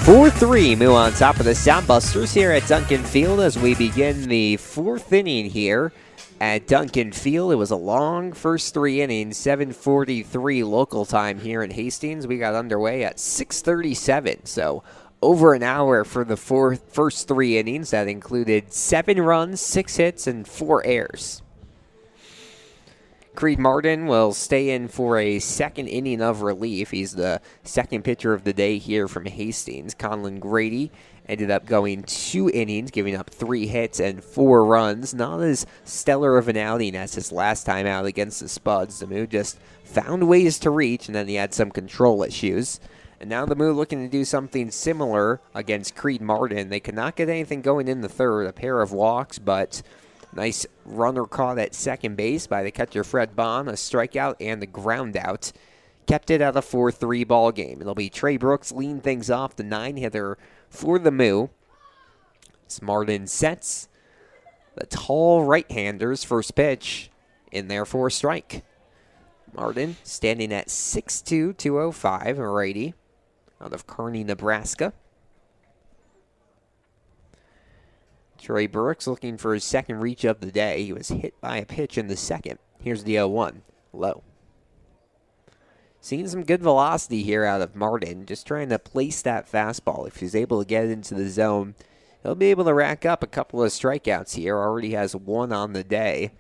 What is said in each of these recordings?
4-3, Moo on top of the Soundbusters here at Duncan Field as we begin the fourth inning here at Duncan Field. It was a long first three innings, 7:43 local time here in Hastings. We got underway at 6:37, so over an hour for the first three innings. That included 7 runs, 6 hits, and 4 errors. Creed Martin will stay in for a second inning of relief. He's the second pitcher of the day here from Hastings. Conlon Grady ended up going 2 innings, giving up 3 hits and 4 runs. Not as stellar of an outing as his last time out against the Spuds. The Moo just found ways to reach, and then he had some control issues. And now the Moo looking to do something similar against Creed Martin. They could not get anything going in the third, a pair of walks, but nice runner caught at second base by the catcher Fred Bond, a strikeout and the ground out. Kept it at a 4-3 ball game. It'll be Trey Brooks leading things off, the 9-hitter for the Moo. As Martin sets the tall right-hander's first pitch in there for a strike. Martin standing at 6'2", 205, a righty out of Kearney, Nebraska. Trey Brooks looking for his second reach of the day. He was hit by a pitch in the second. Here's the 0-1, low. Seeing some good velocity here out of Martin, just trying to place that fastball. If he's able to get it into the zone, he'll be able to rack up a couple of strikeouts here. Already has 1 on the day.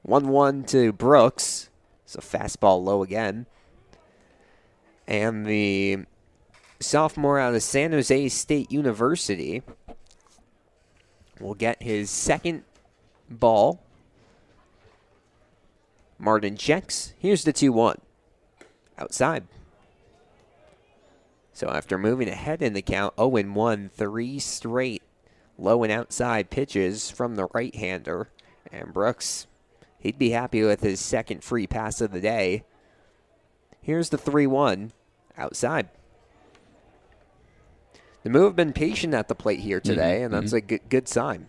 1-1 to Brooks. So fastball low again. And the sophomore out of San Jose State University will get his second ball. Martin checks. Here's the 2-1. Outside. So after moving ahead in the count, 0-1, 3 straight low and outside pitches from the right-hander. And Brooks, he'd be happy with his second free pass of the day. Here's the 3-1. Outside. The Moo have been patient at the plate here today, and that's a good sign.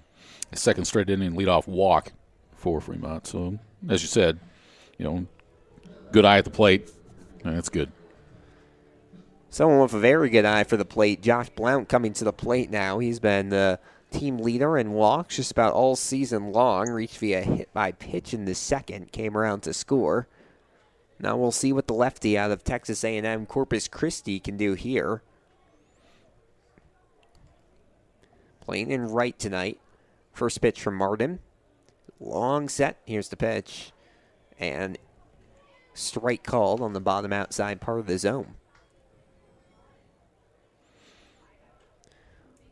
Second straight inning leadoff walk for Fremont. So, as you said, good eye at the plate. That's good. Someone with a very good eye for the plate, Josh Blount, coming to the plate now. He's been the team leader in walks just about all season long. Reached via hit by pitch in the second, came around to score. Now we'll see what the lefty out of Texas A&M Corpus Christi can do here. Playing in right tonight. First pitch from Martin. Long set. Here's the pitch. And strike called on the bottom outside part of the zone.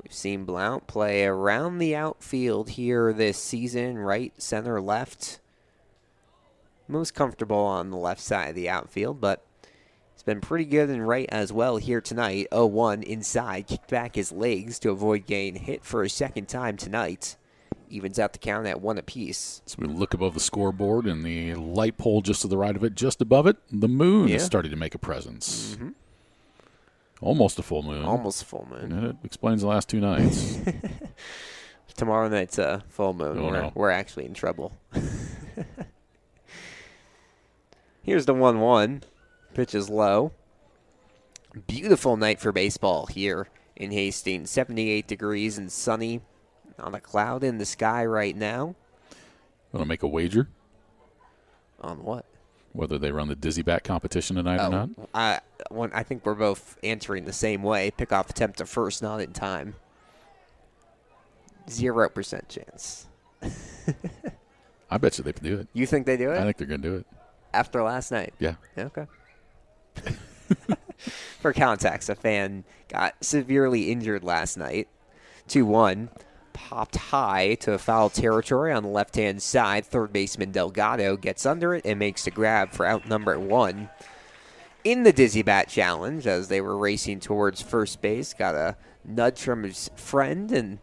We've seen Blount play around the outfield here this season. Right, center, left. Most comfortable on the left side of the outfield, but he's been pretty good in right as well here tonight. 0-1 inside, kicked back his legs to avoid getting hit for a second time tonight. Evens out the count at 1 apiece. So we look above the scoreboard, and the light pole just to the right of it, just above it, the moon is starting to make a presence. Mm-hmm. Almost a full moon. Almost a full moon. And it explains the last 2 nights. Tomorrow night's a full moon. We're actually in trouble. Here's the 1-1. Pitch is low. Beautiful night for baseball here in Hastings. 78 degrees and sunny. Not a cloud in the sky right now. Want to make a wager? On what? Whether they run the dizzy bat competition tonight or not? I think we're both answering the same way. Pickoff attempt to first, not in time. 0% chance. I bet you they can do it. You think they do it? I think they're going to do it. After last night? Yeah. Okay. For context, a fan got severely injured last night. 2-1. Popped high to foul territory on the left-hand side. Third baseman Delgado gets under it and makes the grab for out number 1. In the Dizzy Bat Challenge, as they were racing towards first base, got a nudge from his friend and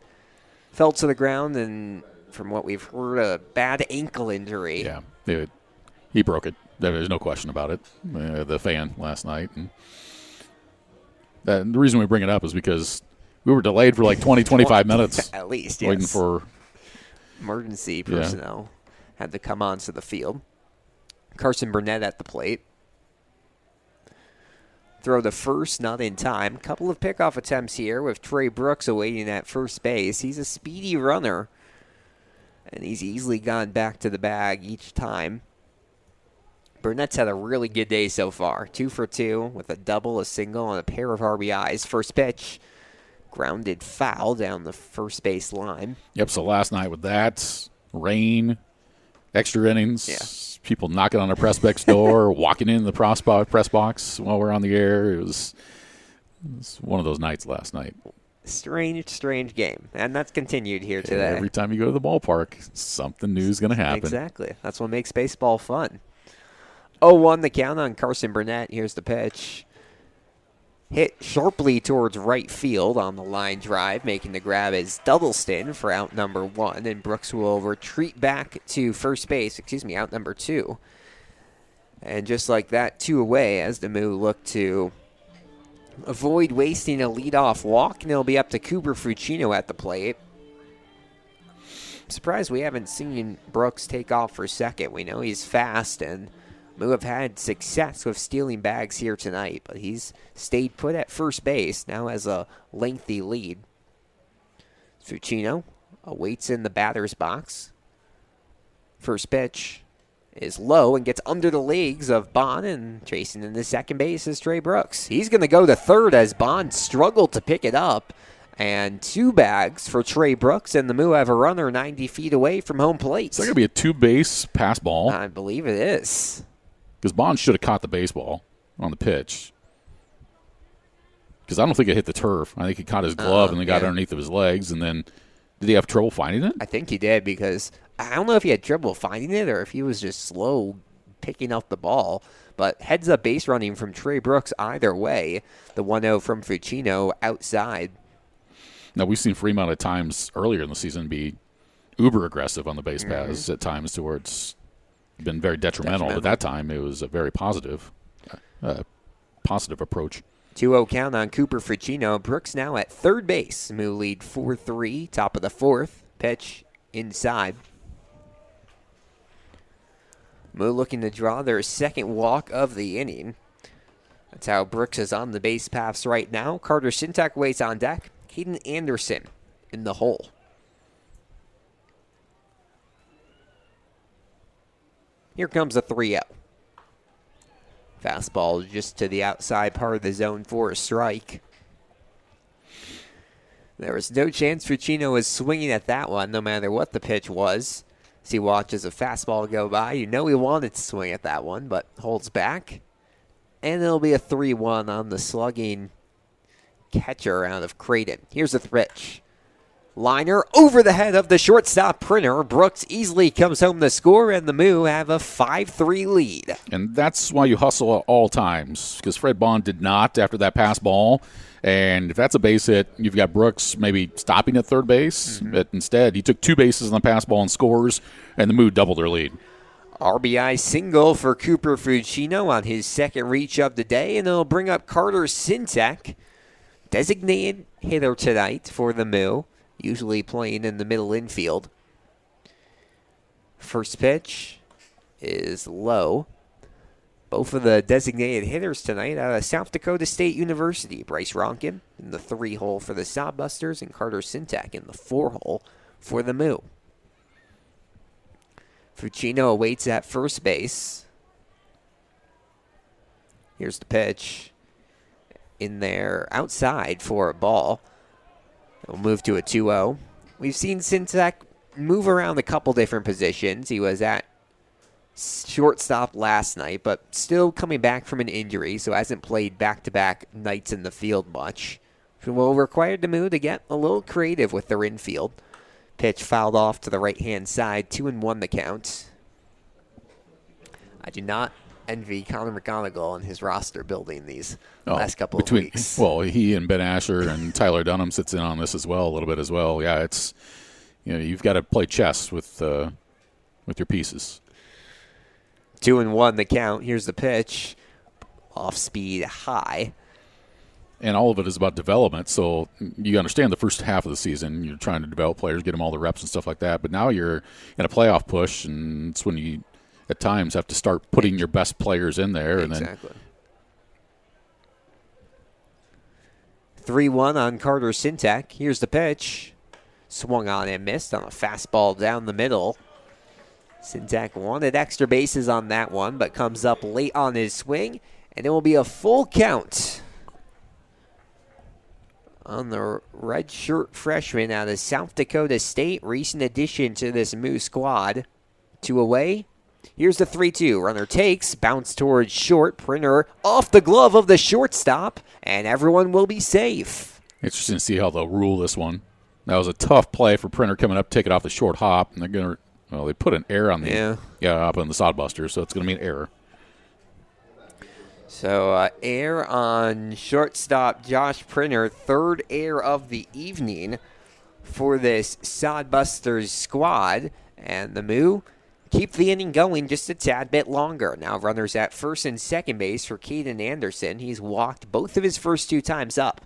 fell to the ground, and from what we've heard, a bad ankle injury. Yeah, he broke it. There's no question about it. The fan last night. And the reason we bring it up is because we were delayed for like 20, 25 minutes. At least, yes. Waiting for emergency personnel had to come onto the field. Carson Burnett at the plate. throw the first, not in time. Couple of pickoff attempts here with Trey Brooks awaiting at first base. He's a speedy runner, and he's easily gone back to the bag each time. Burnett's had a really good day so far. 2 for 2 with a double, a single, and a pair of RBIs. First pitch, grounded foul down the first base line. Yep, so last night with that, rain, extra innings, people knocking on the press box door, walking in the press box while we're on the air. It was one of those nights last night. Strange game. And that's continued here today. Every time you go to the ballpark, something new is going to happen. Exactly. That's what makes baseball fun. 0-1 the count on Carson Burnett. Here's the pitch. Hit sharply towards right field on the line drive. Making the grab is Doubleston for out number 1. And Brooks will retreat back to first base. Out number 2. And just like that, 2 away as the Moo look to avoid wasting a leadoff walk. And it'll be up to Cooper Fucino at the plate. I'm surprised we haven't seen Brooks take off for second. We know he's fast, and Moo have had success with stealing bags here tonight, but he's stayed put at first base, now has a lengthy lead. Fucino awaits in the batter's box. First pitch is low and gets under the legs of Bond, and chasing into second base is Trey Brooks. He's going to go to third as Bond struggled to pick it up, and 2 bags for Trey Brooks, and the Moo have a runner 90 feet away from home plate. Is that going to be a 2-base pass ball? I believe it is. Because Bond should have caught the baseball on the pitch. Because I don't think it hit the turf. I think he caught his glove and then got underneath of his legs. And then, did he have trouble finding it? I think he did, because I don't know if he had trouble finding it or if he was just slow picking up the ball. But heads up base running from Trey Brooks either way. The 1-0 from Fucino outside. Now, we've seen Fremont at times earlier in the season be uber aggressive on the base paths at times to where it's been very detrimental. But that time it was a very positive approach. 2-0 count on Cooper Fucino. Brooks now at third base. Moo lead 4-3, top of the 4th. Pitch inside. Moo looking to draw their second walk of the inning. That's how Brooks is on the base paths right now. Carter Sintek waits on deck. Caden Anderson in the hole. Here comes a 3-0. Fastball just to the outside part of the zone for a strike. There was no chance Fucino was swinging at that one, no matter what the pitch was. As he watches a fastball go by, you know he wanted to swing at that one, but holds back. And it'll be a 3-1 on the slugging catcher out of Creighton. Here's the pitch. Liner over the head of the shortstop Printer. Brooks easily comes home the score, and the Moo have a 5-3 lead. And that's why you hustle at all times, because Fred Bond did not after that pass ball. And if that's a base hit, you've got Brooks maybe stopping at third base. But instead, he took 2 bases on the pass ball and scores, and the Moo doubled their lead. RBI single for Cooper Fucino on his second reach of the day, and it'll bring up Carter Sintek, designated hitter tonight for the Moo, usually playing in the middle infield. First pitch is low. Both of the designated hitters tonight out of South Dakota State University. Bryce Ronkin in the 3-hole for the Sodbusters, and Carter Sintek in the 4-hole for the Moo. Fucino awaits at first base. Here's the pitch. In there outside for a ball. We'll move to a 2-0. We've seen Sintek move around a couple different positions. He was at shortstop last night, but still coming back from an injury, so hasn't played back-to-back nights in the field much. So will require the Moo to get a little creative with their infield. Pitch fouled off to the right-hand side. 2-1 the count. I do not envy Connor McGonigal and his roster building these last couple of weeks. Well, he and Ben Asher and Tyler Dunham sits in on this as well, a little bit as well. Yeah, it's, you've got to play chess with your pieces. 2-1 the count. Here's the pitch. Off speed high. And all of it is about development. So you understand the first half of the season, you're trying to develop players, get them all the reps and stuff like that. But now you're in a playoff push, and it's when you, at times, have to start putting your best players in there. Exactly. 3-1 on Carter Sintek. Here's the pitch. Swung on and missed on a fastball down the middle. Sintek wanted extra bases on that one, but comes up late on his swing, and it will be a full count on the red shirt freshman out of South Dakota State, recent addition to this Moo squad. 2 away. Here's the 3-2. Runner takes, bounce towards short. Printer off the glove of the shortstop, and everyone will be safe. Interesting to see how they'll rule this one. That was a tough play for Printer coming up, take it off the short hop, and they're going to, well, they put an error on the, up on the sodbuster, so it's going to be an error. So error on shortstop Josh Printer, third error of the evening for this Sodbusters squad. And the Moo keep the inning going just a tad bit longer. Now runners at first and second base for Caden Anderson. He's walked both of his first 2 times up.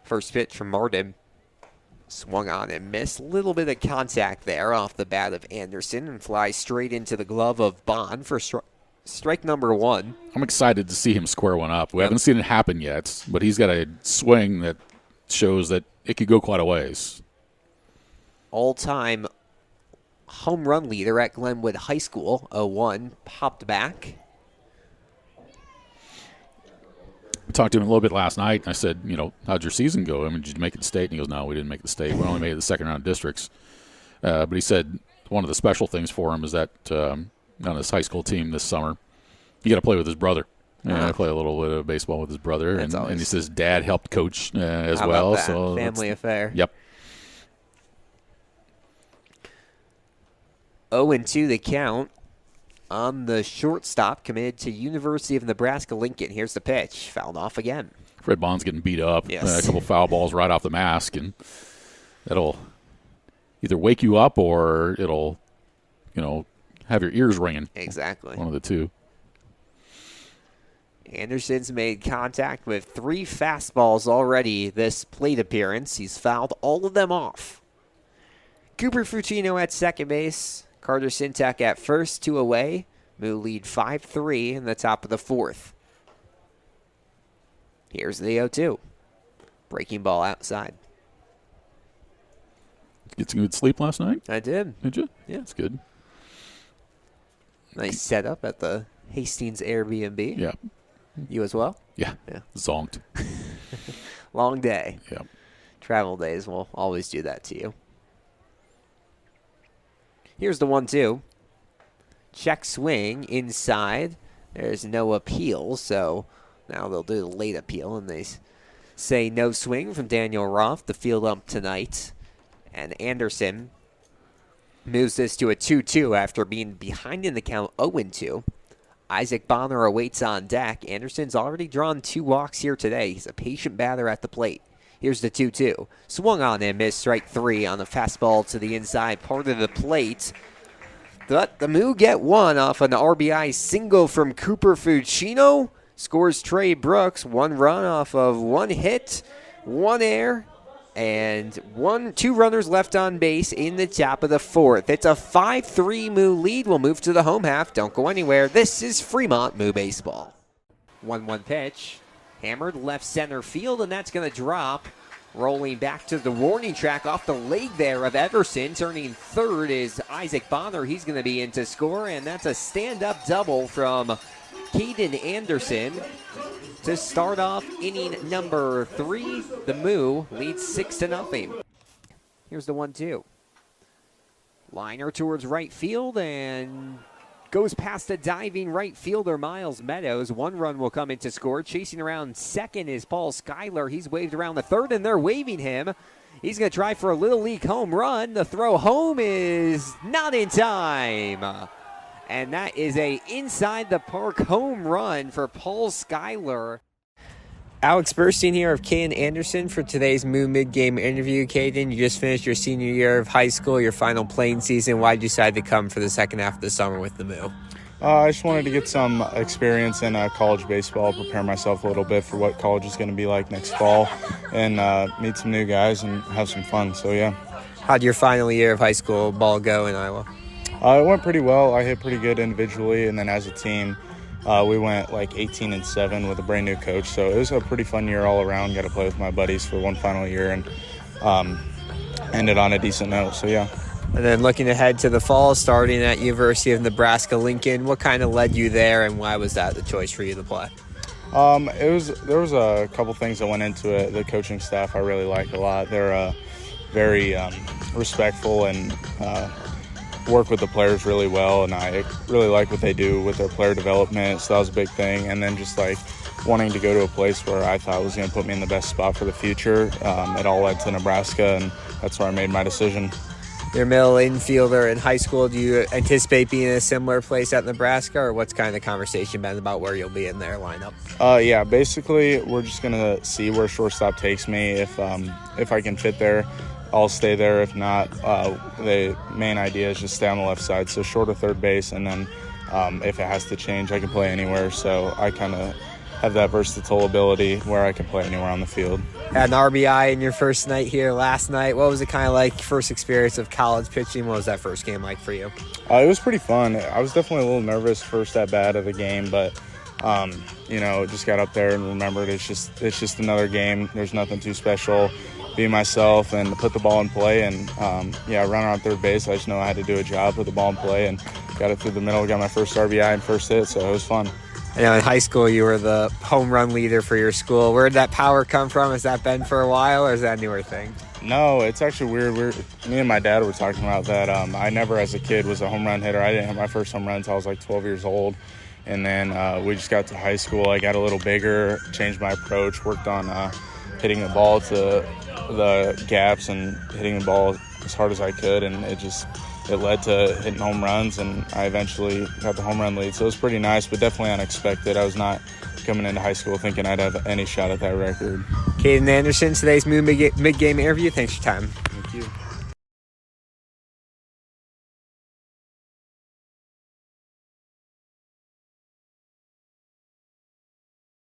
First pitch from Martin. Swung on and missed. Little bit of contact there off the bat of Anderson and flies straight into the glove of Bond for strike number 1. I'm excited to see him square one up. We haven't seen it happen yet, but he's got a swing that shows that it could go quite a ways. All-time home run leader at Glenwood High School, 0-1, popped back. I talked to him a little bit last night, and I said, how'd your season go? I mean, did you make it to state? And he goes, no, we didn't make the state. We only made it the second round of districts. But he said one of the special things for him is that on his high school team this summer, you got to play with his brother. I play a little bit of baseball with his brother, and he says dad helped coach as well. So family affair. Yep. 0-2 the count on the shortstop, committed to University of Nebraska-Lincoln. Here's the pitch. Fouled off again. Fred Bond's getting beat up. Yes. A couple foul balls right off the mask, and that'll either wake you up or it'll, have your ears ringing. Exactly. One of the two. Anderson's made contact with 3 fastballs already this plate appearance. He's fouled all of them off. Cooper Fucino at second base. Carter Sintek at first, 2 away. Moo lead 5-3 in the top of the 4th. Here's the 0-2. Breaking ball outside. Get some good sleep last night? I did. Did you? Yeah. That's good. Nice setup at the Hastings Airbnb. Yeah. You as well? Yeah. Zonked. Long day. Yeah. Travel days will always do that to you. Here's the 1-2. Check swing inside. There's no appeal, so now they'll do the late appeal, and they say no swing from Daniel Roth, the field ump tonight. And Anderson moves this to a 2-2 after being behind in the count 0-2. Isaac Bonner awaits on deck. Anderson's already drawn 2 walks here today. He's a patient batter at the plate. Here's the 2-2. Swung on and missed, strike 3 on the fastball to the inside part of the plate. But the Moo get 1 off an RBI single from Cooper Fucino. Scores Trey Brooks. 1 run off of 1 hit, 1 error, and 2 runners left on base in the top of the 4th. It's a 5-3 Moo lead. We'll move to the home half. Don't go anywhere. This is Fremont Moo Baseball. 1-1 pitch. Hammered left center field, and that's going to drop. Rolling back to the warning track off the leg there of Everson. Turning third is Isaac Bonner. He's going to be in to score, and that's a stand-up double from Caden Anderson to start off inning number 3. The Moo leads 6-0. Here's the 1-2. Liner towards right field, and goes past the diving right fielder, Miles Meadows. 1 run will come in to score. Chasing around second is Paul Schuyler. He's waved around the third, and they're waving him. He's going to try for a Little League home run. The throw home is not in time. And that is a inside the park home run for Paul Schuyler. Alex Burstein here of Caden Anderson for today's Moo mid-game interview. Caden, you just finished your senior year of high school, your final playing season. Why did you decide to come for the second half of the summer with the Moo? I just wanted to get some experience in college baseball, prepare myself a little bit for what college is going to be like next fall, and meet some new guys and have some fun. So, yeah. How'd your final year of high school ball go in Iowa? It went pretty well. I hit pretty good individually, and then as a team, We went like 18-7 with a brand new coach, so it was a pretty fun year all around. Got to play with my buddies for one final year and ended on a decent note. So yeah. And then looking ahead to the fall, starting at University of Nebraska-Lincoln, what kind of led you there, and why was that the choice for you to play? There was a couple things that went into it. The coaching staff I really like a lot. They're very respectful and work with the players really well, and I really like what they do with their player development, so that was a big thing. And then just like wanting to go to a place where I thought was going to put me in the best spot for the future, it all led to Nebraska, and that's where I made my decision. You're a middle infielder in high school. Do you anticipate being in a similar place at Nebraska, or what's kind of the conversation been about where you'll be in their lineup? Yeah, basically we're just going to see where shortstop takes me. If I can fit there, I'll stay there. If not, the main idea is just stay on the left side, so short of third base, and then if it has to change, I can play anywhere. So I kind of have that versatile ability where I can play anywhere on the field. Had an RBI in your first night here last night. What was it kind of like, first experience of college pitching? What was that first game like for you? It was pretty fun. I was definitely a little nervous first at bat of the game, but just got up there and remembered it's just another game. There's nothing too special. Be myself and put the ball in play, and run around third base. I just know I had to do a job, put the ball in play, and got it through the middle. Got my first RBI and first hit, so it was fun. I know in high school you were the home run leader for your school. Where did that power come from? Has that been for a while, or is that a newer thing? No, it's actually weird. Me and my dad were talking about that. I never as a kid was a home run hitter. I didn't have my first home run until I was like 12 years old. And then we just got to high school. I got a little bigger, changed my approach, worked on hitting the ball to the gaps and hitting the ball as hard as I could, and it led to hitting home runs, and I eventually got the home run lead. So it was pretty nice, but definitely unexpected. I was not coming into high school thinking I'd have any shot at that record. Caden Anderson, today's Moo mid-game interview. Thanks for your time. Thank you.